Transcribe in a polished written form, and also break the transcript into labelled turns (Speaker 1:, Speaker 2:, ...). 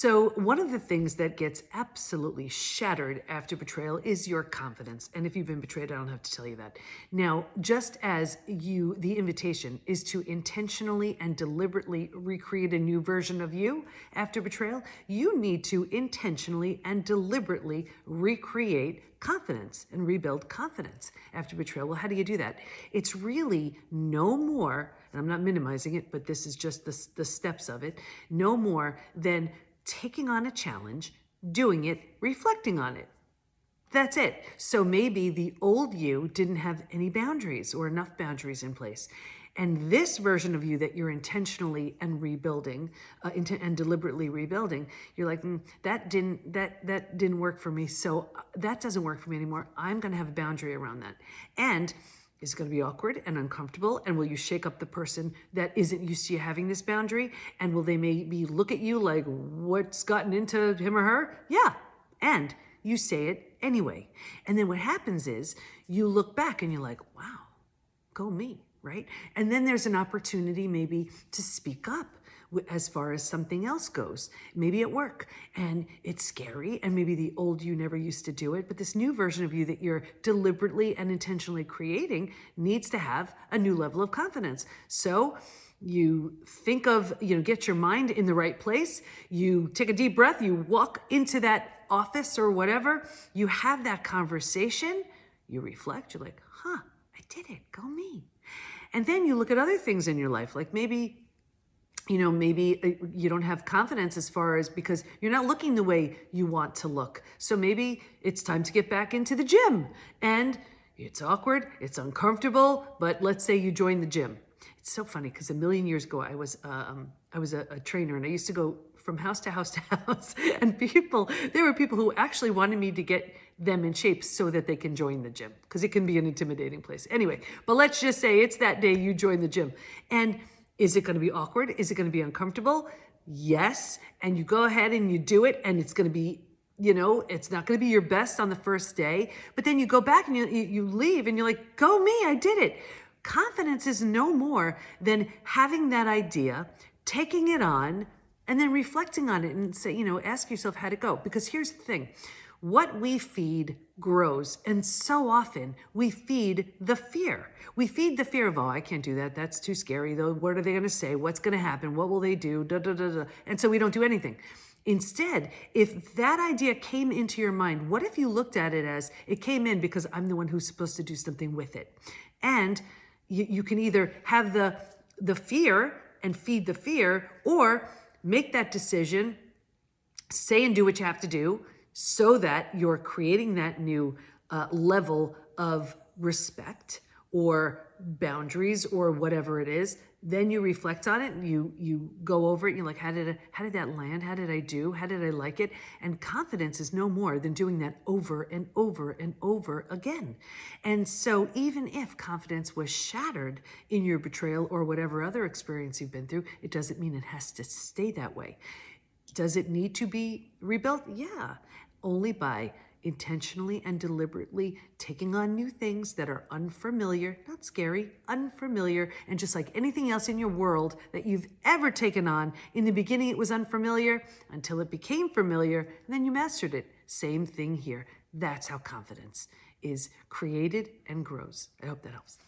Speaker 1: So one of the things that gets absolutely shattered after betrayal is your confidence. And if you've been betrayed, I don't have to tell you that. Now, just as the invitation is to intentionally and deliberately recreate a new version of you after betrayal, you need to intentionally and deliberately recreate confidence and rebuild confidence after betrayal. Well, how do you do that? It's really no more, and I'm not minimizing it, but this is just the steps of it, no more than taking on a challenge, doing it, reflecting on it. That's it. So maybe the old you didn't have any boundaries or enough boundaries in place. And this version of you that you're intentionally and rebuilding, and deliberately rebuilding, you're like, that didn't work for me. So that doesn't work for me anymore. I'm going to have a boundary around that. And is it going to be awkward and uncomfortable? And will you shake up the person that isn't used to you having this boundary? And will they maybe look at you like, what's gotten into him or her? Yeah. And you say it anyway. And then what happens is you look back and you're like, wow, go me, right? And then there's an opportunity maybe to speak up as far as something else goes, maybe at work, and it's scary, and maybe the old you never used to do it, but this new version of you that you're deliberately and intentionally creating needs to have a new level of confidence. So you think of, get your mind in the right place, you take a deep breath, you walk into that office or whatever, you have that conversation, you reflect, you're like, I did it, go me. And then you look at other things in your life, like maybe you don't have confidence as far as because you're not looking the way you want to look. So maybe it's time to get back into the gym. And it's awkward, it's uncomfortable, but let's say you join the gym. It's so funny because a million years ago, I was a trainer, and I used to go from house to house to house. And there were people who actually wanted me to get them in shape so that they can join the gym, because it can be an intimidating place. Anyway, but let's just say it's that day you join the gym. And is it going to be awkward? Is it going to be uncomfortable? Yes. And you go ahead and you do it, and it's going to be, it's not going to be your best on the first day, but then you go back and you leave and you're like, go me, I did it. Confidence is no more than having that idea, taking it on, and then reflecting on it and say, ask yourself how'd it go? Because here's the thing. What we feed grows. And so often we feed the fear. We feed the fear of, I can't do that. That's too scary. Though. What are they going to say? What's going to happen? What will they do? Da, da, da, da. And so we don't do anything. Instead, if that idea came into your mind, what if you looked at it as it came in because I'm the one who's supposed to do something with it? And you can either have the fear and feed the fear, or make that decision, say and do what you have to do, so that you're creating that new level of respect or boundaries or whatever it is. Then you reflect on it and you go over it and you're like, how did that land? How did I do? How did I like it? And confidence is no more than doing that over and over and over again. And so even if confidence was shattered in your betrayal or whatever other experience you've been through, it doesn't mean it has to stay that way. Does it need to be rebuilt? Yeah, only by intentionally and deliberately taking on new things that are unfamiliar, not scary, unfamiliar. And just like anything else in your world that you've ever taken on, in the beginning it was unfamiliar until it became familiar, and then you mastered it. Same thing here. That's how confidence is created and grows. I hope that helps.